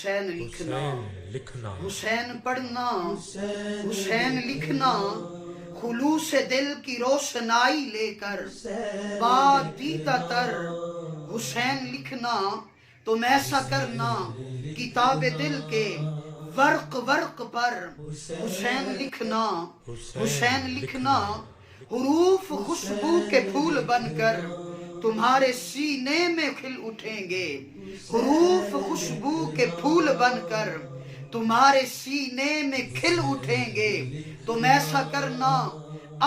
حسین لکھنا، حسین پڑھنا، حسین لکھنا، خلوص دل کی روشنائی لے کر بات دیتا تر حسین لکھنا، تم ایسا کرنا کتاب دل کے ورق ورق پر حسین لکھنا، حسین لکھنا، حروف خوشبو کے پھول بن کر تمہارے سینے میں کھل اٹھیں گے، حروف خوشبو کے پھول بن کر تمہارے سینے میں کھل اٹھیں گے، تم ایسا کرنا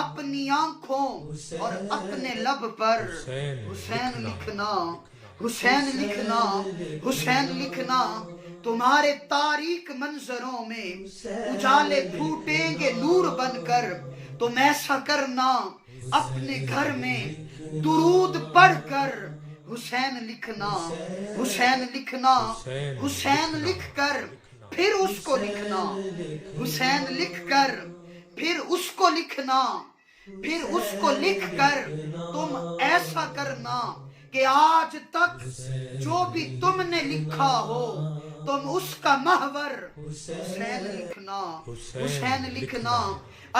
اپنی آنکھوں اور اپنے لب پر حسین لکھنا، حسین لکھنا، حسین لکھنا، تمہارے تاریک منظروں میں اجالے پھوٹیں گے نور بن کر، تم ایسا کرنا اپنے گھر میں درود پڑھ کر حسین لکھنا، حسین لکھنا، حسین لکھ کر پھر اس کو لکھنا، حسین لکھ کر پھر اس کو لکھنا، پھر اس کو لکھ کر تم ایسا کرنا کہ آج تک جو بھی تم نے لکھا ہو تم اس کا محور حسین لکھنا، حسین لکھنا،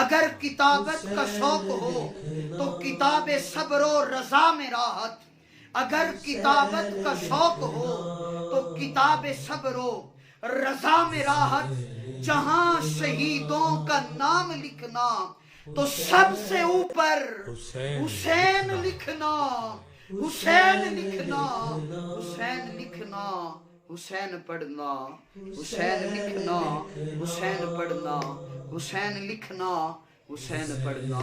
اگر کتابت کا شوق ہو تو کتاب صبر و رضا میں راحت، اگر کتابت کا شوق ہو تو کتاب صبر و رضا میں راحت، جہاں شہیدوں کا نام لکھنا تو سب سے اوپر حسین لکھنا، حسین لکھنا، حسین لکھنا، حسین پڑھنا، حسین لکھنا، حسین پڑھنا، حسین لکھنا، حسین پڑھنا۔